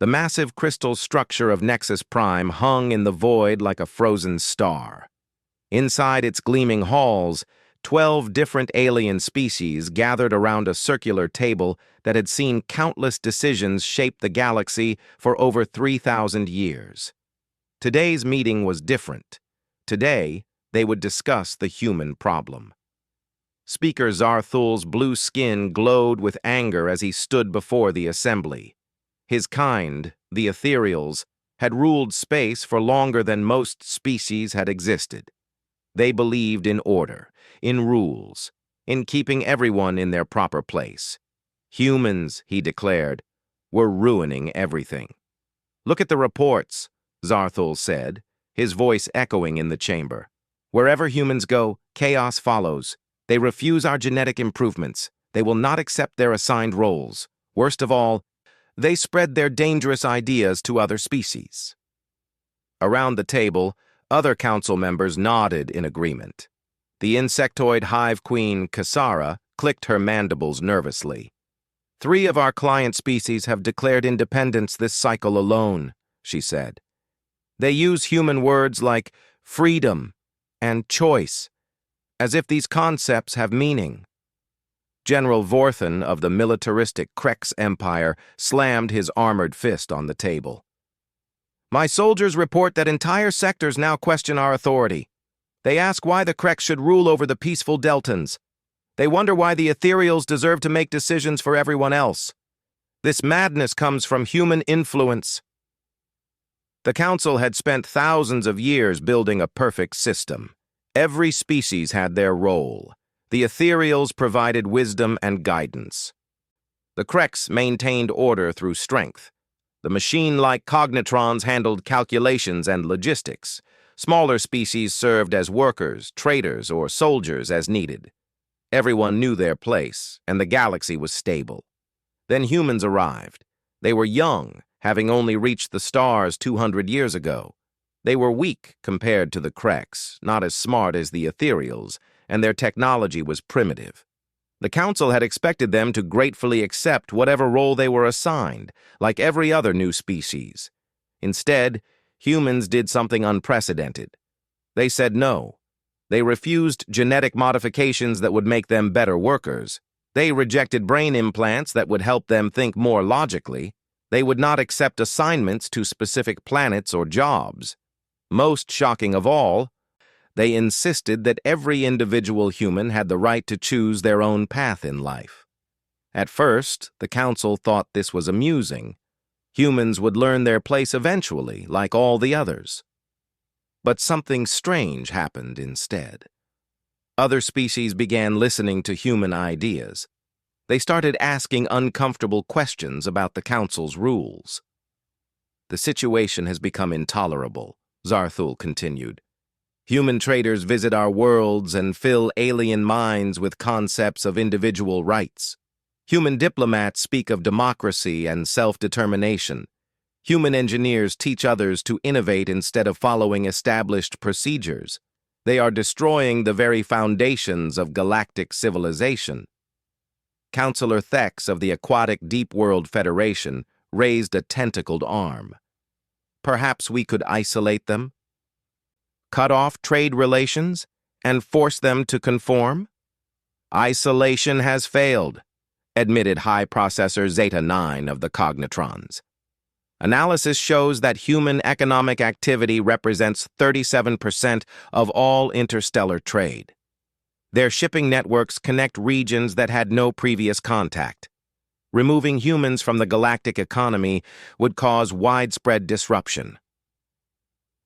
The massive crystal structure of Nexus Prime hung in the void like a frozen star. Inside its gleaming halls, 12 different alien species gathered around a circular table that had seen countless decisions shape the galaxy for over 3,000 years. Today's meeting was different. Today, they would discuss the human problem. Speaker Zarthul's blue skin glowed with anger as he stood before the assembly. His kind, the Ethereals, had ruled space for longer than most species had existed. They believed in order, in rules, in keeping everyone in their proper place. Humans, he declared, were ruining everything. "Look at the reports," Zarthul said, his voice echoing in the chamber. "Wherever humans go, chaos follows. They refuse our genetic improvements. They will not accept their assigned roles. Worst of all, they spread their dangerous ideas to other species." Around the table, other council members nodded in agreement. The insectoid hive queen, Kasara, clicked her mandibles nervously. "3 of our client species have declared independence this cycle alone," she said. "They use human words like freedom and choice, as if these concepts have meaning." General Vorthan of the militaristic Krex Empire slammed his armored fist on the table. "My soldiers report that entire sectors now question our authority. They ask why the Krex should rule over the peaceful Deltans. They wonder why the Ethereals deserve to make decisions for everyone else. This madness comes from human influence." The Council had spent thousands of years building a perfect system. Every species had their role. The Ethereals provided wisdom and guidance. The Krex maintained order through strength. The machine-like cognitrons handled calculations and logistics. Smaller species served as workers, traders, or soldiers as needed. Everyone knew their place, and the galaxy was stable. Then humans arrived. They were young, having only reached the stars 200 years ago. They were weak compared to the Krex, not as smart as the Ethereals, and their technology was primitive. The Council had expected them to gratefully accept whatever role they were assigned, like every other new species. Instead, humans did something unprecedented. They said no. They refused genetic modifications that would make them better workers. They rejected brain implants that would help them think more logically. They would not accept assignments to specific planets or jobs. Most shocking of all, they insisted that every individual human had the right to choose their own path in life. At first, the Council thought this was amusing. Humans would learn their place eventually, like all the others. But something strange happened instead. Other species began listening to human ideas. They started asking uncomfortable questions about the Council's rules. "The situation has become intolerable," Zarthul continued. "Human traders visit our worlds and fill alien minds with concepts of individual rights. Human diplomats speak of democracy and self-determination. Human engineers teach others to innovate instead of following established procedures. They are destroying the very foundations of galactic civilization." Councillor Thex of the Aquatic Deep World Federation raised a tentacled arm. "Perhaps we could isolate them? Cut off trade relations and force them to conform?" "Isolation has failed," admitted High Processor Zeta 9 of the Cognitrons. "Analysis shows that human economic activity represents 37% of all interstellar trade. Their shipping networks connect regions that had no previous contact. Removing humans from the galactic economy would cause widespread disruption."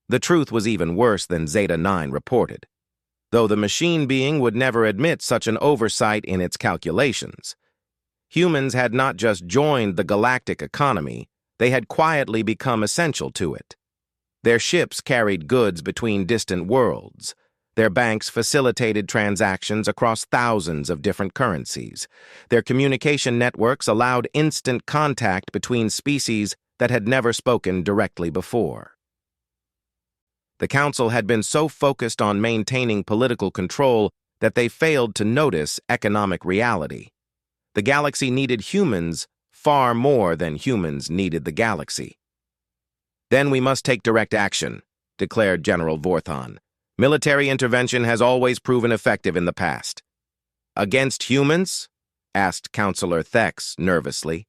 The truth was even worse than Zeta 9 reported, though the machine being would never admit such an oversight in its calculations. Humans had not just joined the galactic economy, they had quietly become essential to it. Their ships carried goods between distant worlds. Their banks facilitated transactions across thousands of different currencies. Their communication networks allowed instant contact between species that had never spoken directly before. The Council had been so focused on maintaining political control that they failed to notice economic reality. The galaxy needed humans far more than humans needed the galaxy. "Then we must take direct action," declared General Vorthon. "Military intervention has always proven effective in the past." "Against humans?" asked Counselor Thex nervously.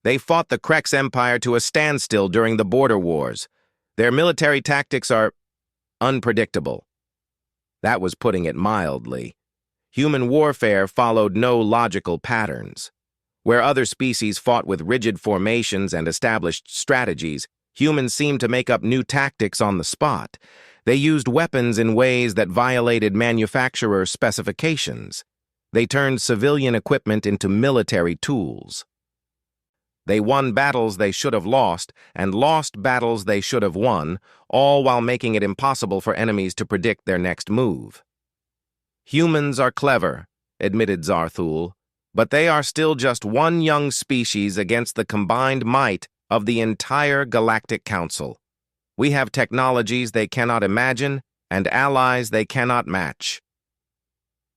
"They fought the Krex Empire to a standstill during the border wars. Their military tactics are unpredictable." That was putting it mildly. Human warfare followed no logical patterns. Where other species fought with rigid formations and established strategies, humans seemed to make up new tactics on the spot. They used weapons in ways that violated manufacturer specifications. They turned civilian equipment into military tools. They won battles they should have lost, and lost battles they should have won, all while making it impossible for enemies to predict their next move. "Humans are clever," admitted Zarthul, "but they are still just one young species against the combined might of the entire Galactic Council. We have technologies they cannot imagine and allies they cannot match."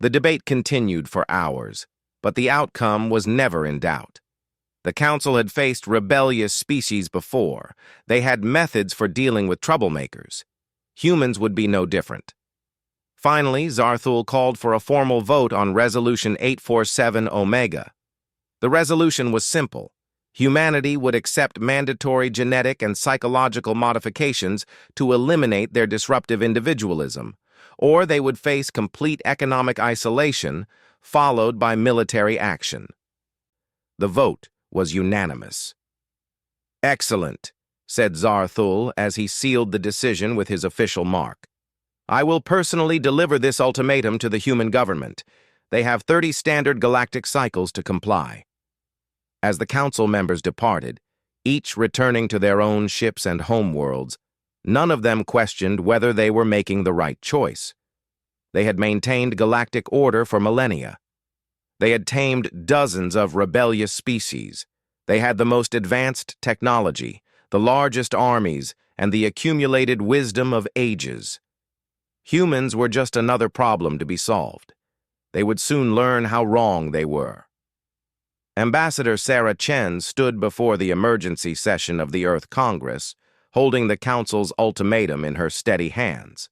The debate continued for hours, but the outcome was never in doubt. The Council had faced rebellious species before. They had methods for dealing with troublemakers. Humans would be no different. Finally, Zarthul called for a formal vote on Resolution 847 Omega. The resolution was simple. Humanity would accept mandatory genetic and psychological modifications to eliminate their disruptive individualism, or they would face complete economic isolation, followed by military action. The vote was unanimous. "Excellent," said Zarthul as he sealed the decision with his official mark. "I will personally deliver this ultimatum to the human government. They have 30 standard galactic cycles to comply." As the council members departed, each returning to their own ships and homeworlds, none of them questioned whether they were making the right choice. They had maintained galactic order for millennia. They had tamed dozens of rebellious species. They had the most advanced technology, the largest armies, and the accumulated wisdom of ages. Humans were just another problem to be solved. They would soon learn how wrong they were. Ambassador Sarah Chen stood before the emergency session of the Earth Congress, holding the Council's ultimatum in her steady hands.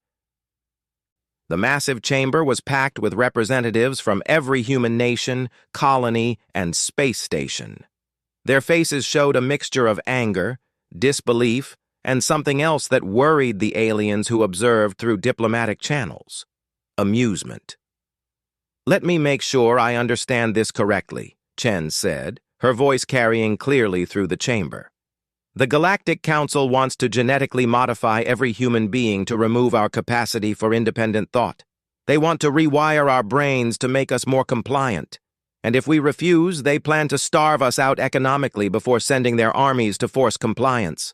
The massive chamber was packed with representatives from every human nation, colony, and space station. Their faces showed a mixture of anger, disbelief, and something else that worried the aliens who observed through diplomatic channels: amusement. "Let me make sure I understand this correctly," Chen said, her voice carrying clearly through the chamber. "The Galactic Council wants to genetically modify every human being to remove our capacity for independent thought. They want to rewire our brains to make us more compliant. And if we refuse, they plan to starve us out economically before sending their armies to force compliance."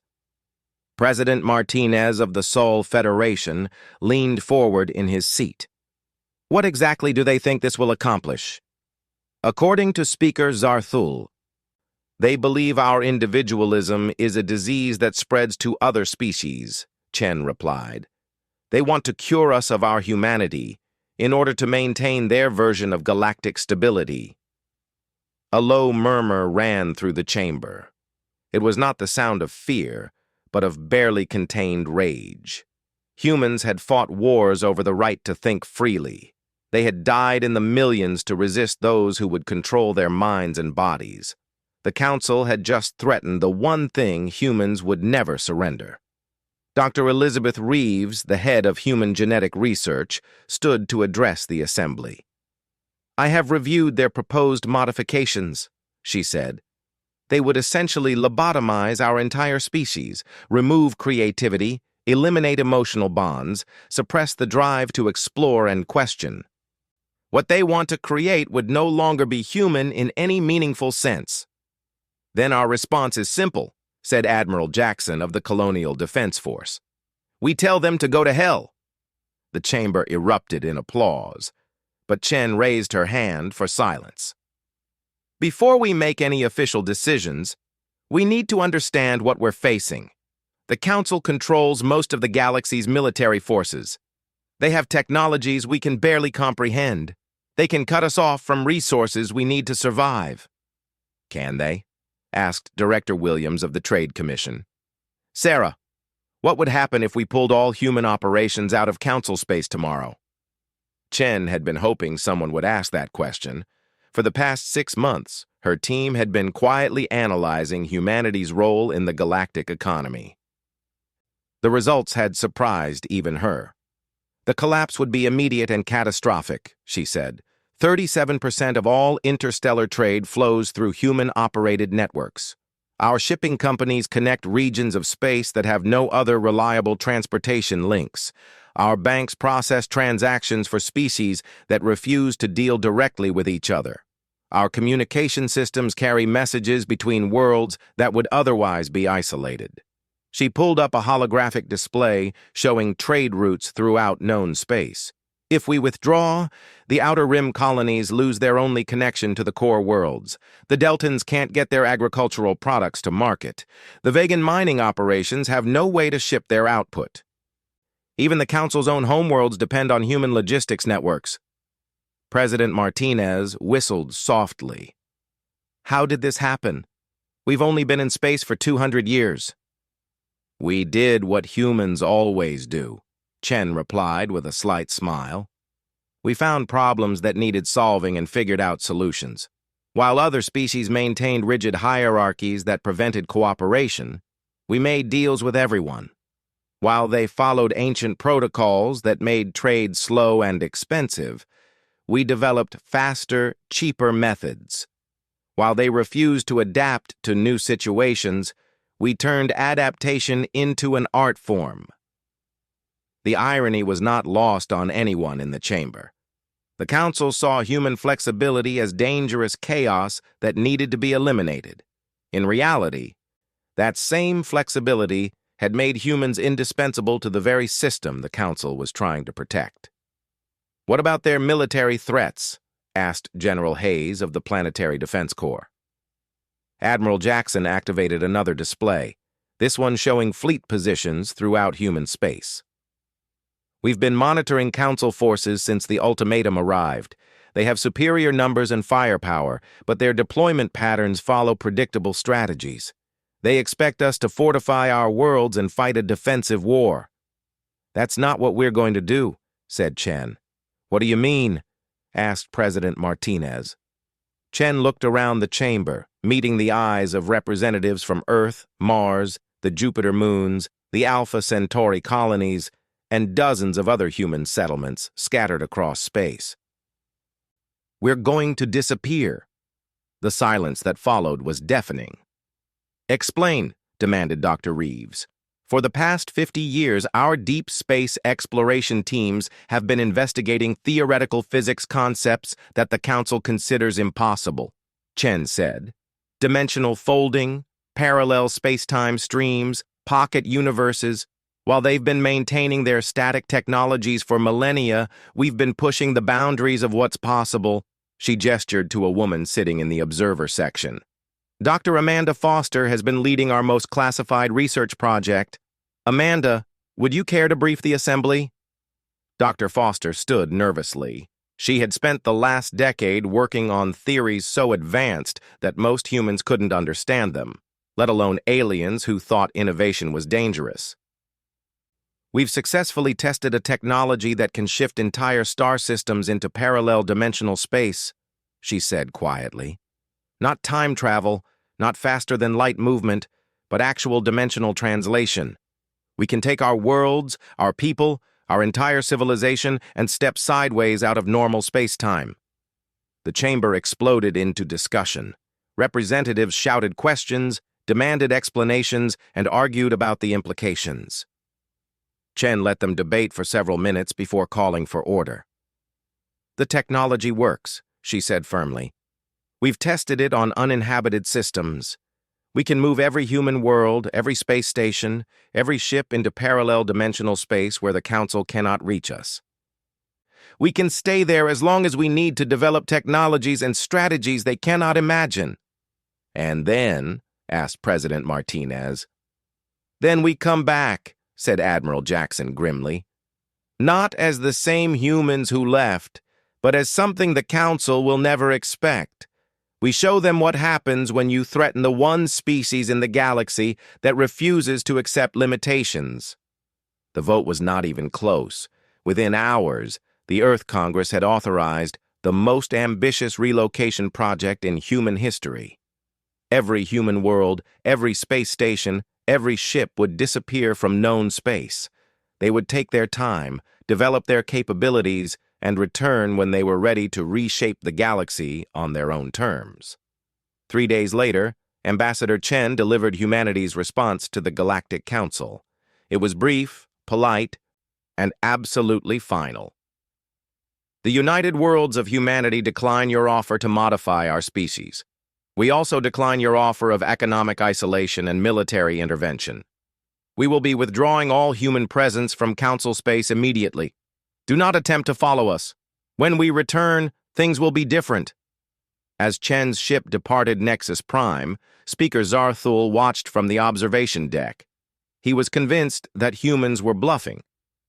President Martinez of the Sol Federation leaned forward in his seat. "What exactly do they think this will accomplish?" According to Speaker Zarthul, "They believe our individualism is a disease that spreads to other species," Chen replied. "They want to cure us of our humanity in order to maintain their version of galactic stability." A low murmur ran through the chamber. It was not the sound of fear, but of barely contained rage. Humans had fought wars over the right to think freely. They had died in the millions to resist those who would control their minds and bodies. The Council had just threatened the one thing humans would never surrender. Dr. Elizabeth Reeves, the head of human genetic research, stood to address the assembly. "I have reviewed their proposed modifications," she said. "They would essentially lobotomize our entire species, remove creativity, eliminate emotional bonds, suppress the drive to explore and question. What they want to create would no longer be human in any meaningful sense." "Then our response is simple," said Admiral Jackson of the Colonial Defense Force. "We tell them to go to hell." The chamber erupted in applause, but Chen raised her hand for silence. "Before we make any official decisions, we need to understand what we're facing. The Council controls most of the galaxy's military forces. They have technologies we can barely comprehend. They can cut us off from resources we need to survive." "Can they?" asked Director Williams of the Trade Commission. Sarah, what would happen if we pulled all human operations out of council space tomorrow? Chen had been hoping someone would ask that question. For the past 6 months, her team had been quietly analyzing humanity's role in the galactic economy. The results had surprised even her. The collapse would be immediate and catastrophic, she said. 37% of all interstellar trade flows through human-operated networks. Our shipping companies connect regions of space that have no other reliable transportation links. Our banks process transactions for species that refuse to deal directly with each other. Our communication systems carry messages between worlds that would otherwise be isolated. She pulled up a holographic display showing trade routes throughout known space. If we withdraw, the Outer Rim colonies lose their only connection to the core worlds. The Deltans can't get their agricultural products to market. The Vegan mining operations have no way to ship their output. Even the Council's own homeworlds depend on human logistics networks. President Martinez whistled softly. How did this happen? We've only been in space for 200 years. We did what humans always do, Chen replied with a slight smile. We found problems that needed solving and figured out solutions. While other species maintained rigid hierarchies that prevented cooperation, we made deals with everyone. While they followed ancient protocols that made trade slow and expensive, we developed faster, cheaper methods. While they refused to adapt to new situations, we turned adaptation into an art form. The irony was not lost on anyone in the chamber. The Council saw human flexibility as dangerous chaos that needed to be eliminated. In reality, that same flexibility had made humans indispensable to the very system the Council was trying to protect. What about their military threats? Asked General Hayes of the Planetary Defense Corps. Admiral Jackson activated another display, this one showing fleet positions throughout human space. We've been monitoring Council forces since the ultimatum arrived. They have superior numbers and firepower, but their deployment patterns follow predictable strategies. They expect us to fortify our worlds and fight a defensive war. That's not what we're going to do, said Chen. What do you mean? Asked President Martinez. Chen looked around the chamber, meeting the eyes of representatives from Earth, Mars, the Jupiter moons, the Alpha Centauri colonies, and dozens of other human settlements scattered across space. We're going to disappear. The silence that followed was deafening. Explain, demanded Dr. Reeves. For the past 50 years, our deep space exploration teams have been investigating theoretical physics concepts that the Council considers impossible, Chen said. Dimensional folding, parallel space-time streams, pocket universes. While they've been maintaining their static technologies for millennia, we've been pushing the boundaries of what's possible. She gestured to a woman sitting in the observer section. Dr. Amanda Foster has been leading our most classified research project. Amanda, would you care to brief the assembly? Dr. Foster stood nervously. She had spent the last decade working on theories so advanced that most humans couldn't understand them, let alone aliens who thought innovation was dangerous. We've successfully tested a technology that can shift entire star systems into parallel dimensional space, she said quietly. Not time travel, not faster than light movement, but actual dimensional translation. We can take our worlds, our people, our entire civilization, and step sideways out of normal space-time. The chamber exploded into discussion. Representatives shouted questions, demanded explanations, and argued about the implications. Chen let them debate for several minutes before calling for order. The technology works, she said firmly. We've tested it on uninhabited systems. We can move every human world, every space station, every ship into parallel dimensional space where the Council cannot reach us. We can stay there as long as we need to develop technologies and strategies they cannot imagine. And then, asked President Martinez. Then we come back, said Admiral Jackson grimly. Not as the same humans who left, but as something the Council will never expect. We show them what happens when you threaten the one species in the galaxy that refuses to accept limitations. The vote was not even close. Within hours, the Earth Congress had authorized the most ambitious relocation project in human history. Every human world, every space station, every ship would disappear from known space. They would take their time, develop their capabilities, and return when they were ready to reshape the galaxy on their own terms. 3 days later, Ambassador Chen delivered humanity's response to the Galactic Council. It was brief, polite, and absolutely final. The United Worlds of Humanity decline your offer to modify our species. We also decline your offer of economic isolation and military intervention. We will be withdrawing all human presence from Council space immediately. Do not attempt to follow us. When we return, things will be different. As Chen's ship departed Nexus Prime, Speaker Zarthul watched from the observation deck. He was convinced that humans were bluffing,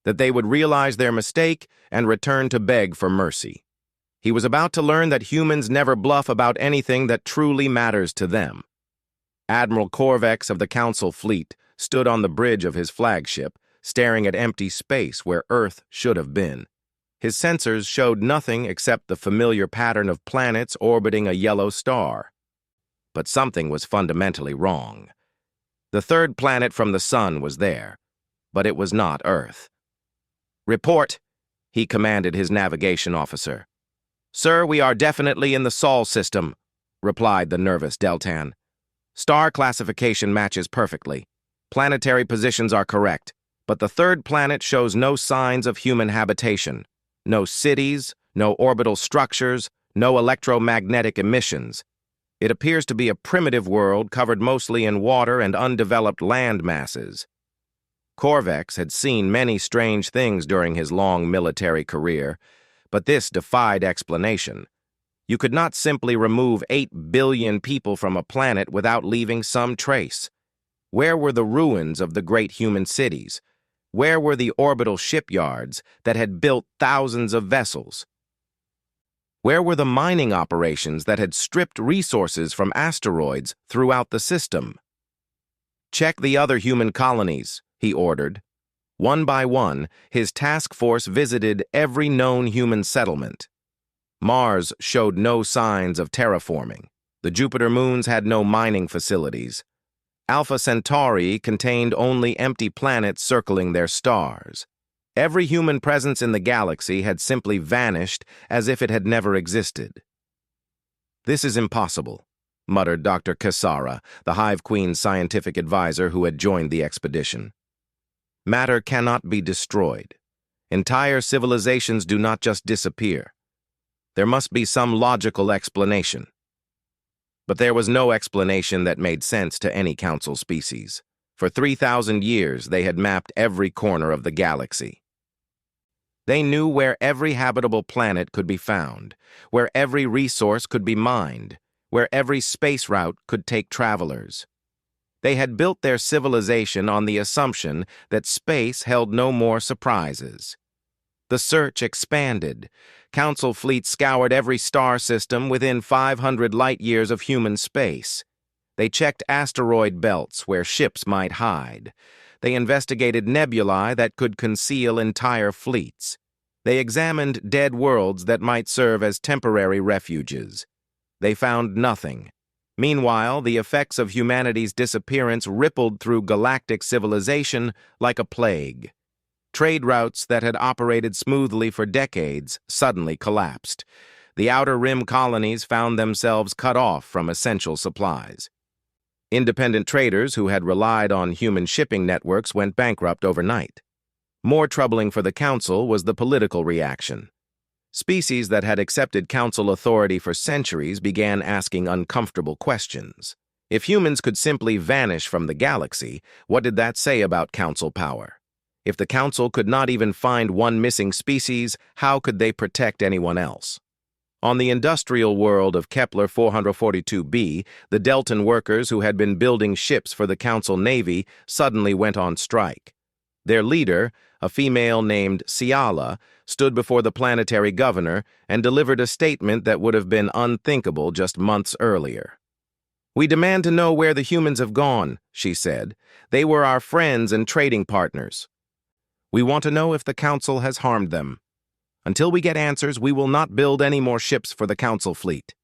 that they would realize their mistake and return to beg for mercy. He was about to learn that humans never bluff about anything that truly matters to them. Admiral Corvex of the Council fleet stood on the bridge of his flagship, staring at empty space where Earth should have been. His sensors showed nothing except the familiar pattern of planets orbiting a yellow star. But something was fundamentally wrong. The third planet from the sun was there, but it was not Earth. "Report," he commanded his navigation officer. "Sir, we are definitely in the Sol system," replied the nervous Deltan. "Star classification matches perfectly. Planetary positions are correct. But the third planet shows no signs of human habitation. No cities, no orbital structures, no electromagnetic emissions. It appears to be a primitive world covered mostly in water and undeveloped land masses." Corvex had seen many strange things during his long military career, but this defied explanation. You could not simply remove 8 billion people from a planet without leaving some trace. Where were the ruins of the great human cities? Where were the orbital shipyards that had built thousands of vessels? Where were the mining operations that had stripped resources from asteroids throughout the system? "Check the other human colonies," he ordered. One by one, his task force visited every known human settlement. Mars showed no signs of terraforming. The Jupiter moons had no mining facilities. Alpha Centauri contained only empty planets circling their stars. Every human presence in the galaxy had simply vanished as if it had never existed. "This is impossible," muttered Dr. Cassara, the Hive Queen's scientific advisor who had joined the expedition. "Matter cannot be destroyed. Entire civilizations do not just disappear. There must be some logical explanation." But there was no explanation that made sense to any Council species. For 3,000 years, they had mapped every corner of the galaxy. They knew where every habitable planet could be found, where every resource could be mined, where every space route could take travelers. They had built their civilization on the assumption that space held no more surprises. The search expanded. Council fleets scoured every star system within 500 light-years of human space. They checked asteroid belts where ships might hide. They investigated nebulae that could conceal entire fleets. They examined dead worlds that might serve as temporary refuges. They found nothing. Meanwhile, the effects of humanity's disappearance rippled through galactic civilization like a plague. Trade routes that had operated smoothly for decades suddenly collapsed. The outer rim colonies found themselves cut off from essential supplies. Independent traders who had relied on human shipping networks went bankrupt overnight. More troubling for the Council was the political reaction. Species that had accepted Council authority for centuries began asking uncomfortable questions. If humans could simply vanish from the galaxy, what did that say about Council power? If the Council could not even find one missing species, how could they protect anyone else? On the industrial world of Kepler 442b, the Deltan workers who had been building ships for the Council Navy suddenly went on strike. Their leader, a female named Ciala, stood before the planetary governor and delivered a statement that would have been unthinkable just months earlier. "We demand to know where the humans have gone," she said. "They were our friends and trading partners. We want to know if the Council has harmed them. Until we get answers, we will not build any more ships for the Council fleet."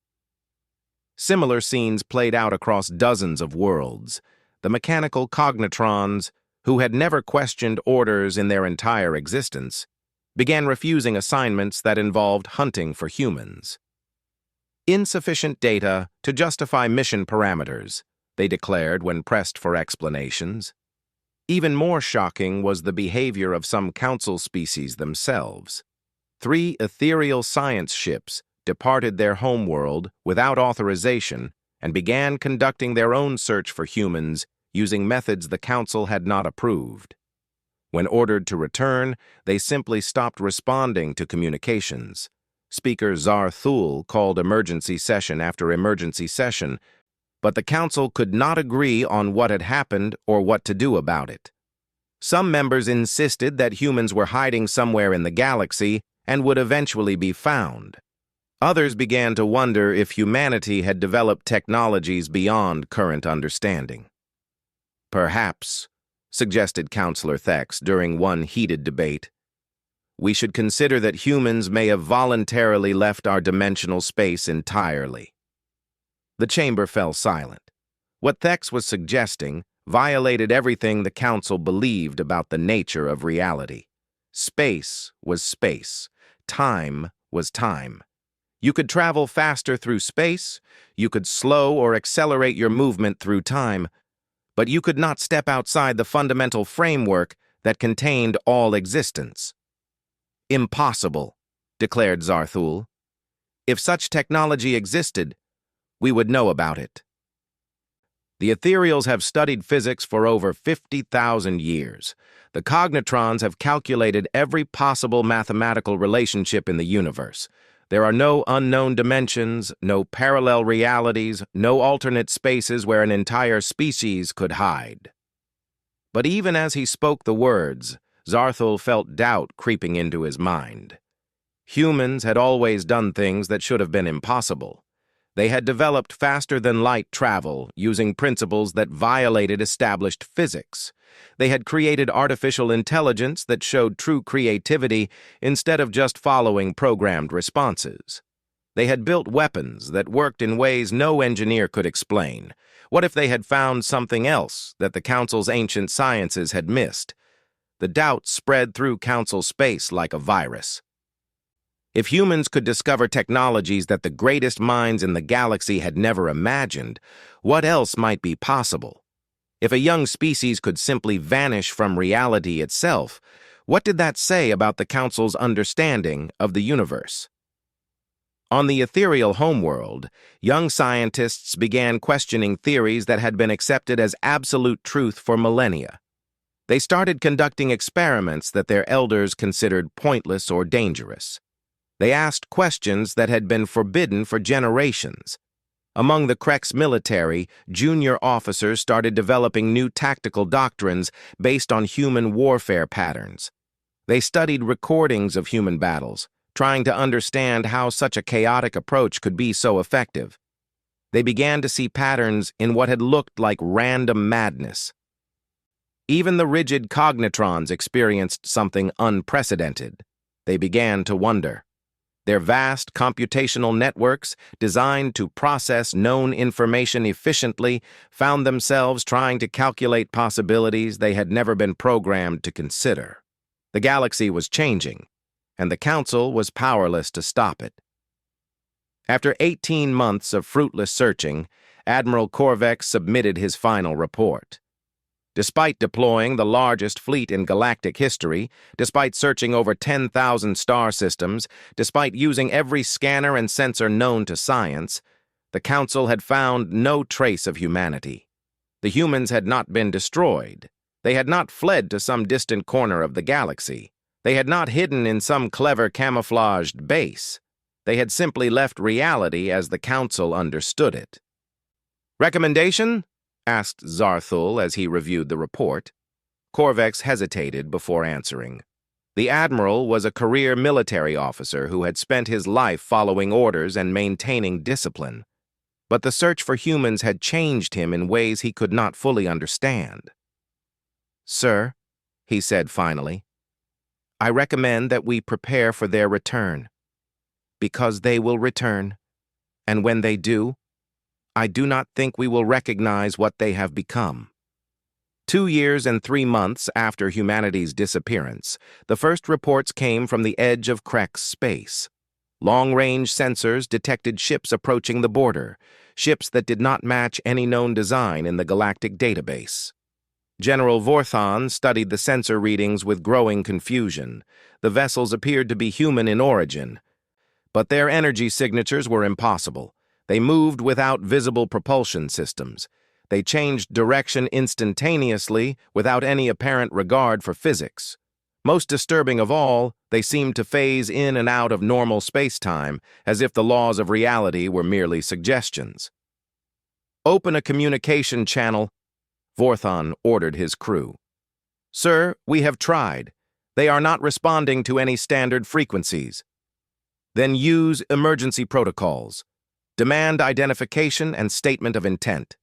Similar scenes played out across dozens of worlds. The mechanical cognitrons, who had never questioned orders in their entire existence, began refusing assignments that involved hunting for humans. "Insufficient data to justify mission parameters," they declared when pressed for explanations. Even more shocking was the behavior of some Council species themselves. 3 ethereal science ships departed their homeworld without authorization and began conducting their own search for humans using methods the Council had not approved. When ordered to return, they simply stopped responding to communications. Speaker Zarthul called emergency session after emergency session, but the Council could not agree on what had happened or what to do about it. Some members insisted that humans were hiding somewhere in the galaxy and would eventually be found. Others began to wonder if humanity had developed technologies beyond current understanding. "Perhaps," suggested Counselor Thex during one heated debate, "we should consider that humans may have voluntarily left our dimensional space entirely." The chamber fell silent. What Thex was suggesting violated everything the Council believed about the nature of reality. Space was space. Time was time. You could travel faster through space, you could slow or accelerate your movement through time, but you could not step outside the fundamental framework that contained all existence. "Impossible," declared Zarthul. "If such technology existed, we would know about it." The ethereals have studied physics for over 50,000 years. The cognitrons have calculated every possible mathematical relationship in the universe. There are no unknown dimensions, no parallel realities, no alternate spaces where an entire species could hide. But even as he spoke the words, Zarthul felt doubt creeping into his mind. Humans had always done things that should have been impossible. They had developed faster-than-light travel using principles that violated established physics. They had created artificial intelligence that showed true creativity instead of just following programmed responses. They had built weapons that worked in ways no engineer could explain. What if they had found something else that the Council's ancient sciences had missed? The doubt spread through Council space like a virus. If humans could discover technologies that the greatest minds in the galaxy had never imagined, what else might be possible? If a young species could simply vanish from reality itself, what did that say about the Council's understanding of the universe? On the ethereal homeworld, young scientists began questioning theories that had been accepted as absolute truth for millennia. They started conducting experiments that their elders considered pointless or dangerous. They asked questions that had been forbidden for generations. Among the Krex military, junior officers started developing new tactical doctrines based on human warfare patterns. They studied recordings of human battles, trying to understand how such a chaotic approach could be so effective. They began to see patterns in what had looked like random madness. Even the rigid cognitrons experienced something unprecedented. They began to wonder. Their vast computational networks, designed to process known information efficiently, found themselves trying to calculate possibilities they had never been programmed to consider. The galaxy was changing, and the Council was powerless to stop it. After 18 months of fruitless searching, Admiral Korvex submitted his final report. Despite deploying the largest fleet in galactic history, despite searching over 10,000 star systems, despite using every scanner and sensor known to science, the Council had found no trace of humanity. The humans had not been destroyed. They had not fled to some distant corner of the galaxy. They had not hidden in some clever camouflaged base. They had simply left reality as the Council understood it. "Recommendation?" asked Zarthul as he reviewed the report. Corvex hesitated before answering. The Admiral was a career military officer who had spent his life following orders and maintaining discipline. But the search for humans had changed him in ways he could not fully understand. "Sir," he said finally, "I recommend that we prepare for their return. Because they will return, and when they do, I do not think we will recognize what they have become." 2 years and 3 months after humanity's disappearance, the first reports came from the edge of Krex space. Long-range sensors detected ships approaching the border, ships that did not match any known design in the galactic database. General Vorthon studied the sensor readings with growing confusion. The vessels appeared to be human in origin, but their energy signatures were impossible. They moved without visible propulsion systems. They changed direction instantaneously without any apparent regard for physics. Most disturbing of all, they seemed to phase in and out of normal space-time as if the laws of reality were merely suggestions. "Open a communication channel," Vorthon ordered his crew. "Sir, we have tried. They are not responding to any standard frequencies." "Then use emergency protocols. Demand identification and statement of intent."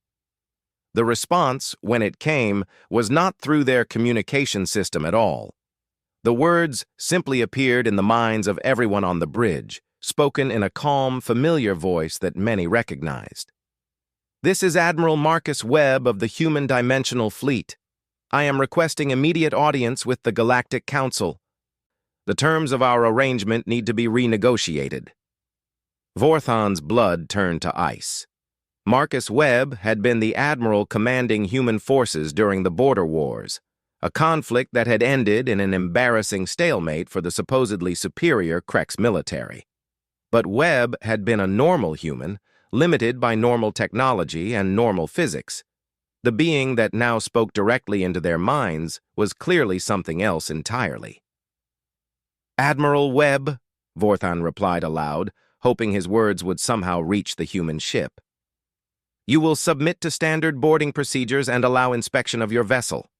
The response, when it came, was not through their communication system at all. The words simply appeared in the minds of everyone on the bridge, spoken in a calm, familiar voice that many recognized. "This is Admiral Marcus Webb of the Human Dimensional Fleet. I am requesting immediate audience with the Galactic Council. The terms of our arrangement need to be renegotiated." Vorthon's blood turned to ice. Marcus Webb had been the admiral commanding human forces during the border wars, a conflict that had ended in an embarrassing stalemate for the supposedly superior Krex military. But Webb had been a normal human, limited by normal technology and normal physics. The being that now spoke directly into their minds was clearly something else entirely. "Admiral Webb," Vorthon replied aloud, hoping his words would somehow reach the human ship. "You will submit to standard boarding procedures and allow inspection of your vessel."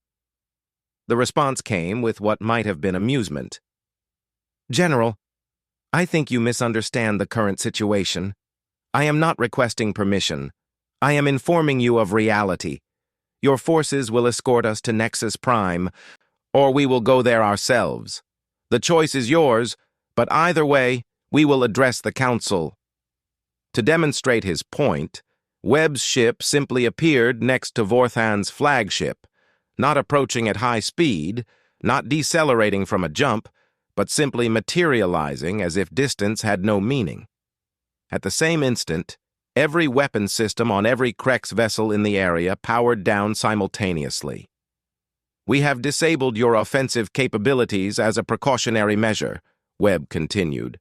The response came with what might have been amusement. "General, I think you misunderstand the current situation. I am not requesting permission. I am informing you of reality. Your forces will escort us to Nexus Prime, or we will go there ourselves. The choice is yours, but either way, we will address the Council." To demonstrate his point, Webb's ship simply appeared next to Vorthon's flagship, not approaching at high speed, not decelerating from a jump, but simply materializing as if distance had no meaning. At the same instant, every weapon system on every Krex vessel in the area powered down simultaneously. "We have disabled your offensive capabilities as a precautionary measure," Webb continued.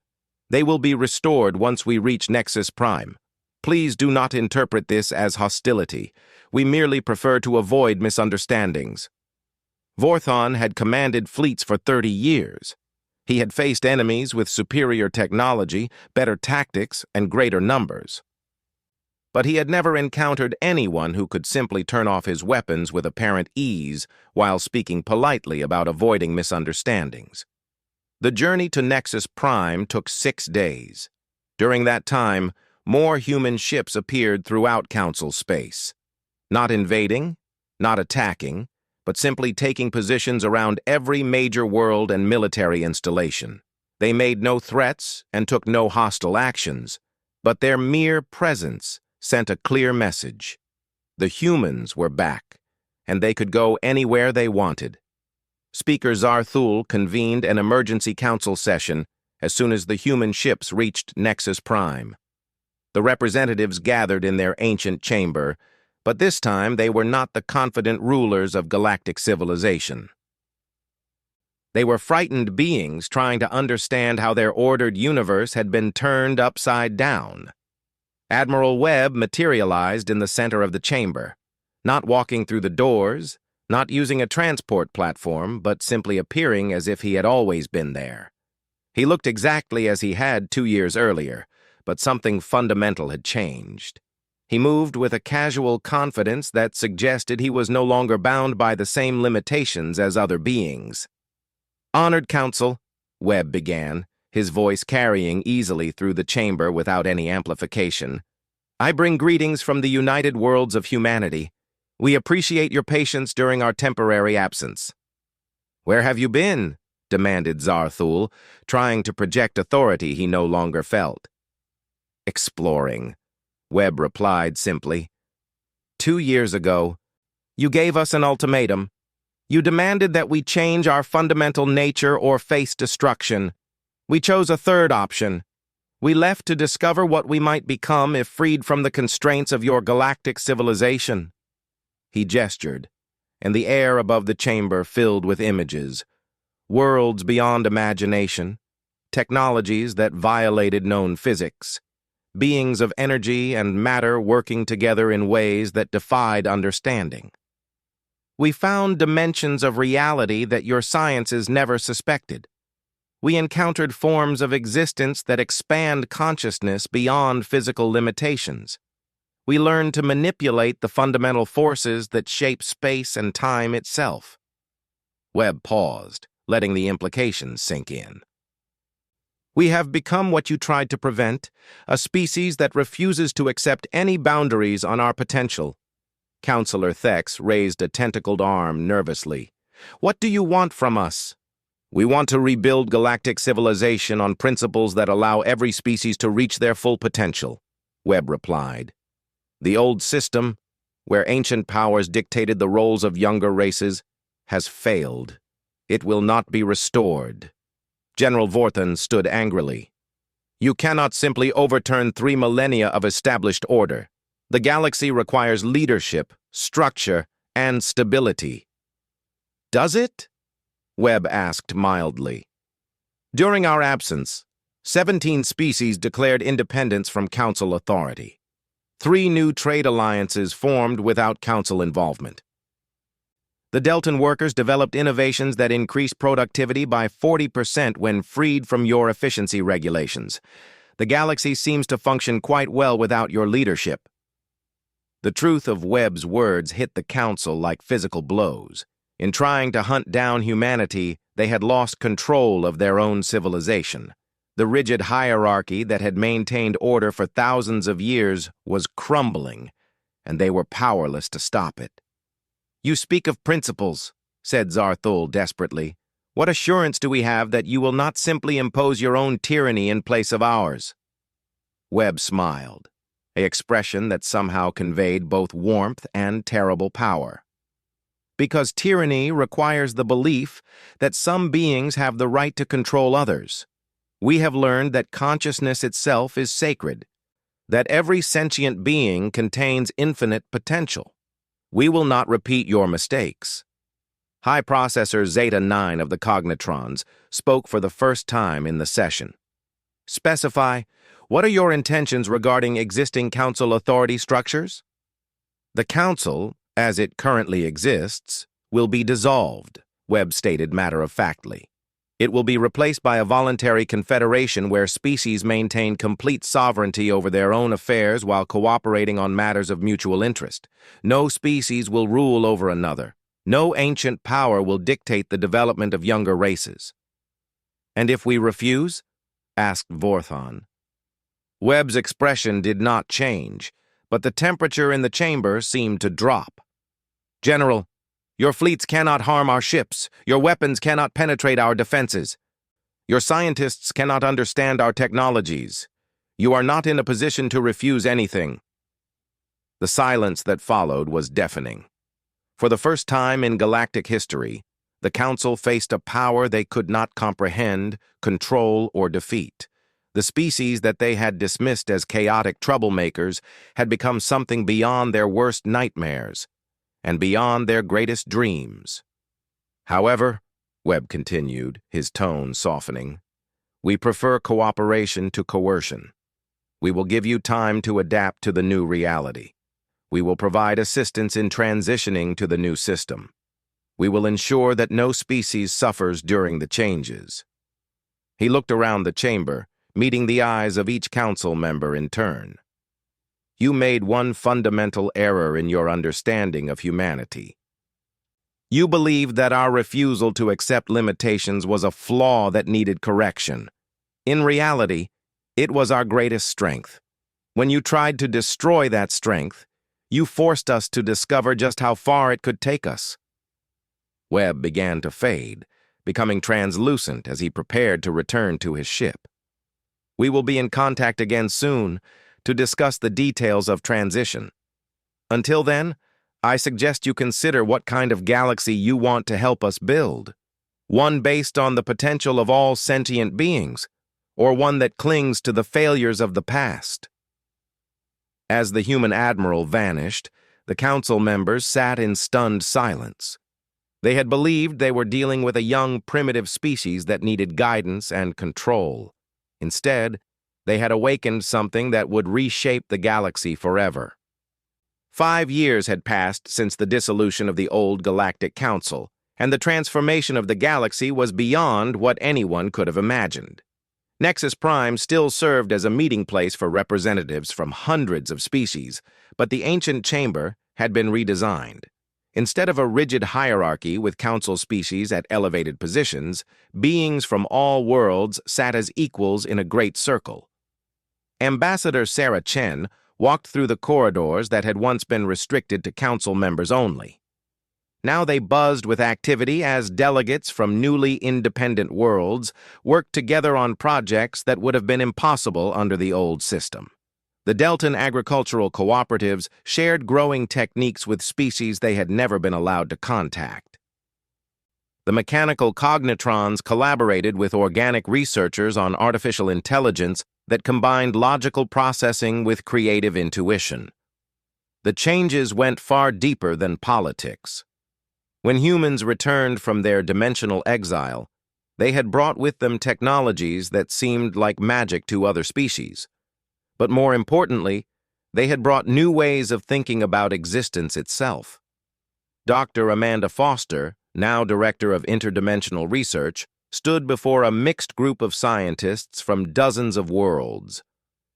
"They will be restored once we reach Nexus Prime. Please do not interpret this as hostility. We merely prefer to avoid misunderstandings." Vorthon had commanded fleets for 30 years. He had faced enemies with superior technology, better tactics, and greater numbers. But he had never encountered anyone who could simply turn off his weapons with apparent ease while speaking politely about avoiding misunderstandings. The journey to Nexus Prime took 6 days. During that time, more human ships appeared throughout Council space. Not invading, not attacking, but simply taking positions around every major world and military installation. They made no threats and took no hostile actions, but their mere presence sent a clear message. The humans were back, and they could go anywhere they wanted. Speaker Zarthul convened an emergency council session as soon as the human ships reached Nexus Prime. The representatives gathered in their ancient chamber, but this time they were not the confident rulers of galactic civilization. They were frightened beings trying to understand how their ordered universe had been turned upside down. Admiral Webb materialized in the center of the chamber, not walking through the doors, not using a transport platform, but simply appearing as if he had always been there. He looked exactly as he had 2 years earlier, but something fundamental had changed. He moved with a casual confidence that suggested he was no longer bound by the same limitations as other beings. "Honored Council," Webb began, his voice carrying easily through the chamber without any amplification. "I bring greetings from the United Worlds of Humanity. We appreciate your patience during our temporary absence." "Where have you been?" demanded Zarthul, trying to project authority he no longer felt. "Exploring," Webb replied simply. 2 years ago, you gave us an ultimatum. You demanded that we change our fundamental nature or face destruction. We chose a third option. We left to discover what we might become if freed from the constraints of your galactic civilization." He gestured, and the air above the chamber filled with images, worlds beyond imagination, technologies that violated known physics, beings of energy and matter working together in ways that defied understanding. "We found dimensions of reality that your sciences never suspected. We encountered forms of existence that expand consciousness beyond physical limitations. We learned to manipulate the fundamental forces that shape space and time itself." Webb paused, letting the implications sink in. "We have become what you tried to prevent, a species that refuses to accept any boundaries on our potential." Counselor Thex raised a tentacled arm nervously. "What do you want from us?" "We want to rebuild galactic civilization on principles that allow every species to reach their full potential," Webb replied. "The old system, where ancient powers dictated the roles of younger races, has failed. It will not be restored." General Vorthan stood angrily. "You cannot simply overturn 3 millennia of established order. The galaxy requires leadership, structure, and stability." "Does it?" Webb asked mildly. "During our absence, 17 species declared independence from Council authority. 3 new trade alliances formed without Council involvement. The Deltan workers developed innovations that increased productivity by 40% when freed from your efficiency regulations. The galaxy seems to function quite well without your leadership." The truth of Webb's words hit the Council like physical blows. In trying to hunt down humanity, they had lost control of their own civilization. The rigid hierarchy that had maintained order for thousands of years was crumbling, and they were powerless to stop it. "You speak of principles," said Zarthul desperately. "What assurance do we have that you will not simply impose your own tyranny in place of ours?" Webb smiled, an expression that somehow conveyed both warmth and terrible power. "Because tyranny requires the belief that some beings have the right to control others. We have learned that consciousness itself is sacred, that every sentient being contains infinite potential. We will not repeat your mistakes." High Processor Zeta-9 of the Cognitrons spoke for the first time in the session. "Specify, what are your intentions regarding existing Council authority structures?" "The Council, as it currently exists, will be dissolved," Webb stated matter-of-factly. "It will be replaced by a voluntary confederation where species maintain complete sovereignty over their own affairs while cooperating on matters of mutual interest. No species will rule over another. No ancient power will dictate the development of younger races." "And if we refuse?" asked Vorthan. Webb's expression did not change, but the temperature in the chamber seemed to drop. "General, your fleets cannot harm our ships. Your weapons cannot penetrate our defenses. Your scientists cannot understand our technologies. You are not in a position to refuse anything." The silence that followed was deafening. For the first time in galactic history, the Council faced a power they could not comprehend, control, or defeat. The species that they had dismissed as chaotic troublemakers had become something beyond their worst nightmares and beyond their greatest dreams. "However," Webb continued, his tone softening, "we prefer cooperation to coercion. We will give you time to adapt to the new reality. We will provide assistance in transitioning to the new system. We will ensure that no species suffers during the changes." He looked around the chamber, meeting the eyes of each council member in turn. You made one fundamental error in your understanding of humanity. You believed that our refusal to accept limitations was a flaw that needed correction. In reality, it was our greatest strength. When you tried to destroy that strength, you forced us to discover just how far it could take us. Webb began to fade, becoming translucent as he prepared to return to his ship. We will be in contact again soon to discuss the details of transition. Until then, I suggest you consider what kind of galaxy you want to help us build. One based on the potential of all sentient beings, or one that clings to the failures of the past. As the human admiral vanished, the council members sat in stunned silence. They had believed they were dealing with a young, primitive species that needed guidance and control. Instead, they had awakened something that would reshape the galaxy forever. 5 years had passed since the dissolution of the old Galactic Council, and the transformation of the galaxy was beyond what anyone could have imagined. Nexus Prime still served as a meeting place for representatives from hundreds of species, but the ancient chamber had been redesigned. Instead of a rigid hierarchy with council species at elevated positions, beings from all worlds sat as equals in a great circle. Ambassador Sarah Chen walked through the corridors that had once been restricted to council members only. Now they buzzed with activity as delegates from newly independent worlds worked together on projects that would have been impossible under the old system. The Deltan agricultural cooperatives shared growing techniques with species they had never been allowed to contact. The mechanical cognitrons collaborated with organic researchers on artificial intelligence that combined logical processing with creative intuition. The changes went far deeper than politics. When humans returned from their dimensional exile, they had brought with them technologies that seemed like magic to other species. But more importantly, they had brought new ways of thinking about existence itself. Dr. Amanda Foster, now Director of Interdimensional Research, stood before a mixed group of scientists from dozens of worlds.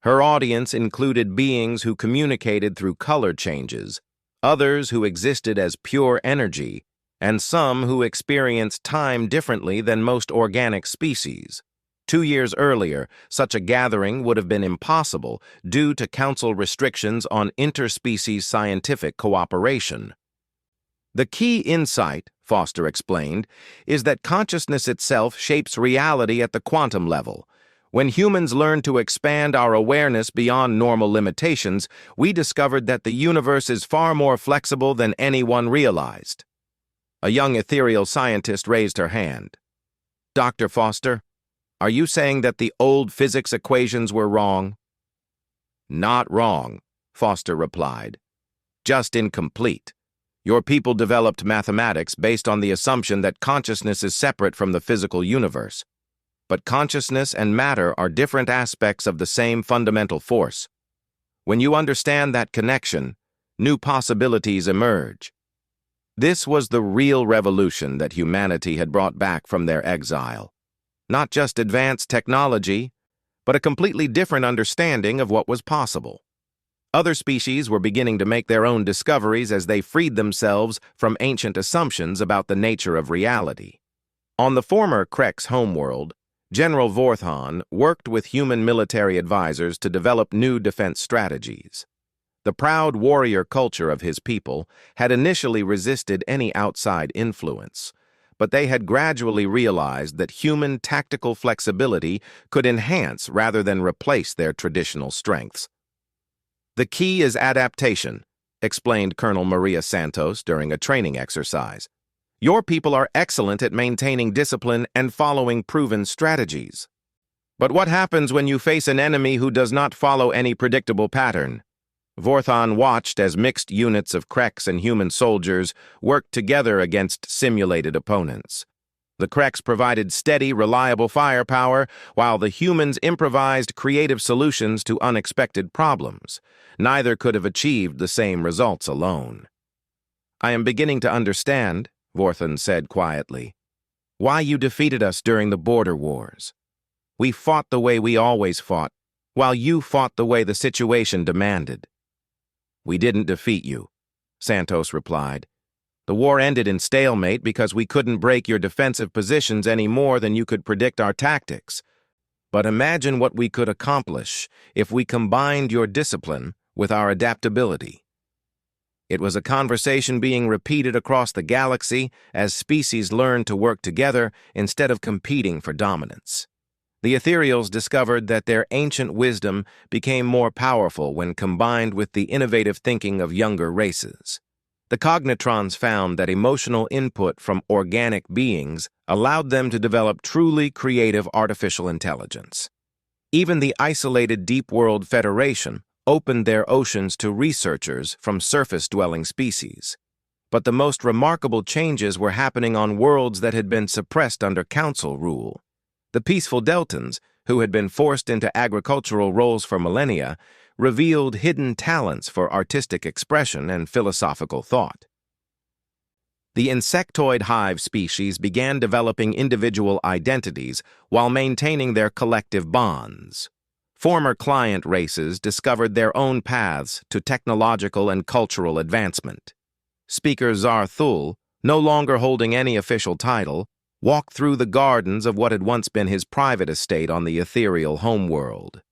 Her audience included beings who communicated through color changes, others who existed as pure energy, and some who experienced time differently than most organic species. 2 years earlier, such a gathering would have been impossible due to council restrictions on interspecies scientific cooperation. The key insight, Foster explained, is that consciousness itself shapes reality at the quantum level. When humans learned to expand our awareness beyond normal limitations, we discovered that the universe is far more flexible than anyone realized. A young ethereal scientist raised her hand. Dr. Foster, are you saying that the old physics equations were wrong? Not wrong, Foster replied. Just incomplete. Your people developed mathematics based on the assumption that consciousness is separate from the physical universe. But consciousness and matter are different aspects of the same fundamental force. When you understand that connection, new possibilities emerge. This was the real revolution that humanity had brought back from their exile. Not just advanced technology, but a completely different understanding of what was possible. Other species were beginning to make their own discoveries as they freed themselves from ancient assumptions about the nature of reality. On the former Krex homeworld, General Vorthon worked with human military advisors to develop new defense strategies. The proud warrior culture of his people had initially resisted any outside influence, but they had gradually realized that human tactical flexibility could enhance rather than replace their traditional strengths. The key is adaptation, explained Colonel Maria Santos during a training exercise. Your people are excellent at maintaining discipline and following proven strategies. But what happens when you face an enemy who does not follow any predictable pattern? Vorthon watched as mixed units of Krex and human soldiers worked together against simulated opponents. The Krex provided steady, reliable firepower, while the humans improvised creative solutions to unexpected problems. Neither could have achieved the same results alone. I am beginning to understand, Vorthon said quietly, why you defeated us during the border wars. We fought the way we always fought, while you fought the way the situation demanded. "We didn't defeat you," Santos replied. "The war ended in stalemate because we couldn't break your defensive positions any more than you could predict our tactics. But imagine what we could accomplish if we combined your discipline with our adaptability." It was a conversation being repeated across the galaxy as species learned to work together instead of competing for dominance. The Ethereals discovered that their ancient wisdom became more powerful when combined with the innovative thinking of younger races. The Cognitrons found that emotional input from organic beings allowed them to develop truly creative artificial intelligence. Even the isolated Deep World Federation opened their oceans to researchers from surface-dwelling species. But the most remarkable changes were happening on worlds that had been suppressed under council rule. The peaceful Deltans, who had been forced into agricultural roles for millennia, revealed hidden talents for artistic expression and philosophical thought. The insectoid hive species began developing individual identities while maintaining their collective bonds. Former client races discovered their own paths to technological and cultural advancement. Speaker Zarthul, no longer holding any official title, walked through the gardens of what had once been his private estate on the ethereal homeworld.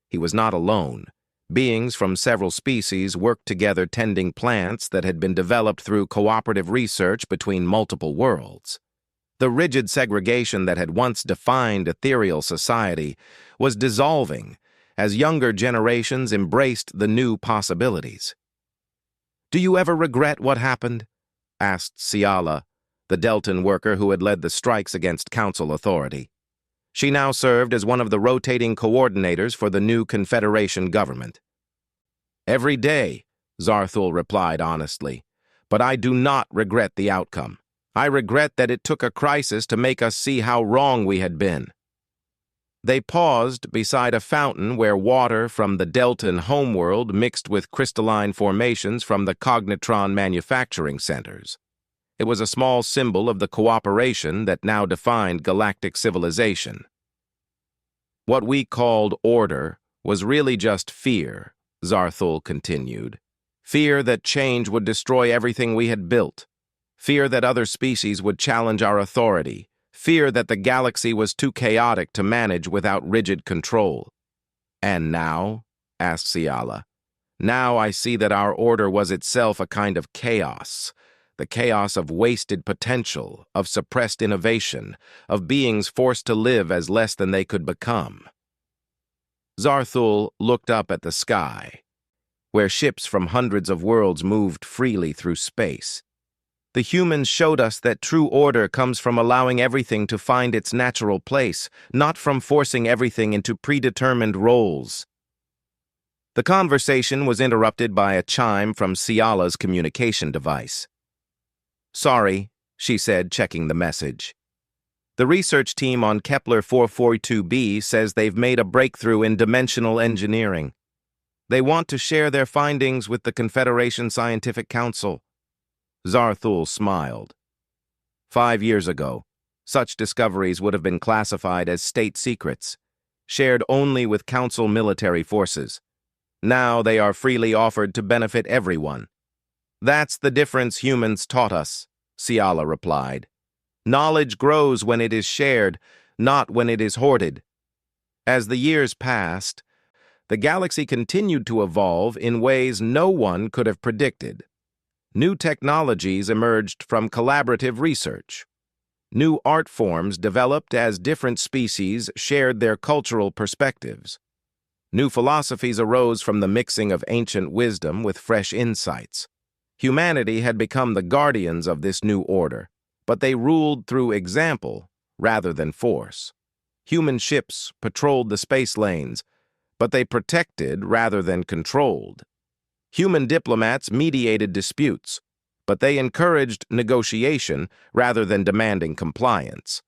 He was not alone. Beings from several species worked together tending plants that had been developed through cooperative research between multiple worlds. The rigid segregation that had once defined ethereal society was dissolving as younger generations embraced the new possibilities. "Do you ever regret what happened?" asked Ciala, the Deltan worker who had led the strikes against council authority. She now served as one of the rotating coordinators for the new Confederation government. "Every day," Zarthul replied honestly, "but I do not regret the outcome. I regret that it took a crisis to make us see how wrong we had been." They paused beside a fountain where water from the Deltan homeworld mixed with crystalline formations from the Cognitron manufacturing centers. It was a small symbol of the cooperation that now defined galactic civilization. "What we called order was really just fear," Zarthul continued. "Fear that change would destroy everything we had built. Fear that other species would challenge our authority. Fear that the galaxy was too chaotic to manage without rigid control." "And now?" asked Ciala. "Now I see that our order was itself a kind of chaos. The chaos of wasted potential, of suppressed innovation, of beings forced to live as less than they could become." Zarthul looked up at the sky, where ships from hundreds of worlds moved freely through space. "The humans showed us that true order comes from allowing everything to find its natural place, not from forcing everything into predetermined roles." The conversation was interrupted by a chime from Ciala's communication device. "Sorry," she said, checking the message. "The research team on Kepler 442b says they've made a breakthrough in dimensional engineering. They want to share their findings with the Confederation Scientific Council." Zarthul smiled. 5 years ago, such discoveries would have been classified as state secrets, shared only with Council military forces. Now they are freely offered to benefit everyone. "That's the difference humans taught us," Ciala replied. "Knowledge grows when it is shared, not when it is hoarded." As the years passed, the galaxy continued to evolve in ways no one could have predicted. New technologies emerged from collaborative research. New art forms developed as different species shared their cultural perspectives. New philosophies arose from the mixing of ancient wisdom with fresh insights. Humanity had become the guardians of this new order, but they ruled through example rather than force. Human ships patrolled the space lanes, but they protected rather than controlled. Human diplomats mediated disputes, but they encouraged negotiation rather than demanding compliance.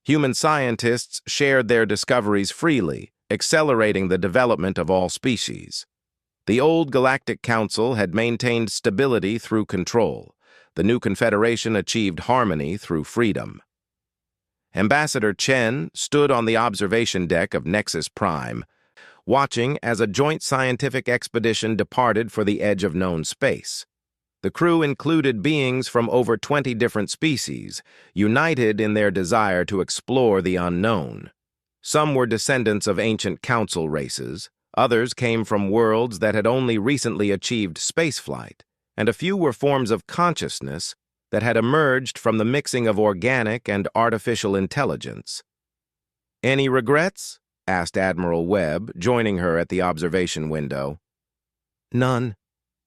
Human scientists shared their discoveries freely, accelerating the development of all species. The old Galactic Council had maintained stability through control. The new Confederation achieved harmony through freedom. Ambassador Chen stood on the observation deck of Nexus Prime, watching as a joint scientific expedition departed for the edge of known space. The crew included beings from over 20 different species, united in their desire to explore the unknown. Some were descendants of ancient council races, others came from worlds that had only recently achieved spaceflight, and a few were forms of consciousness that had emerged from the mixing of organic and artificial intelligence. "Any regrets?" asked Admiral Webb, joining her at the observation window. "None,"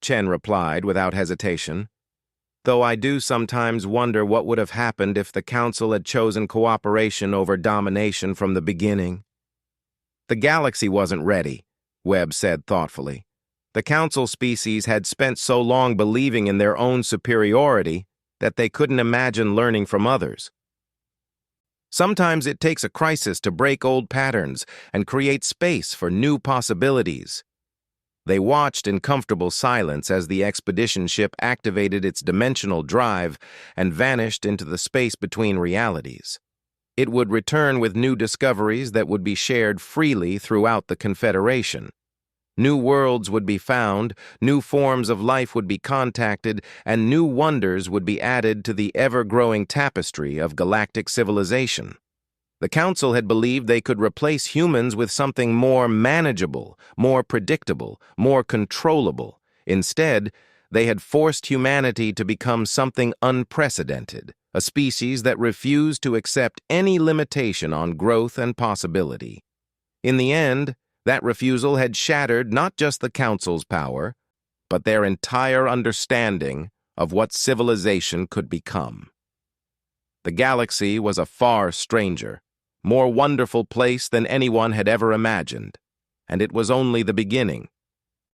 Chen replied without hesitation, "though I do sometimes wonder what would have happened if the Council had chosen cooperation over domination from the beginning." "The galaxy wasn't ready," Webb said thoughtfully. "The Council species had spent so long believing in their own superiority that they couldn't imagine learning from others. Sometimes it takes a crisis to break old patterns and create space for new possibilities." They watched in comfortable silence as the expedition ship activated its dimensional drive and vanished into the space between realities. It would return with new discoveries that would be shared freely throughout the Confederation. New worlds would be found, new forms of life would be contacted, and new wonders would be added to the ever-growing tapestry of galactic civilization. The Council had believed they could replace humans with something more manageable, more predictable, more controllable. Instead, they had forced humanity to become something unprecedented, a species that refused to accept any limitation on growth and possibility. In the end, that refusal had shattered not just the Council's power, but their entire understanding of what civilization could become. The galaxy was a far stranger, more wonderful place than anyone had ever imagined, and it was only the beginning.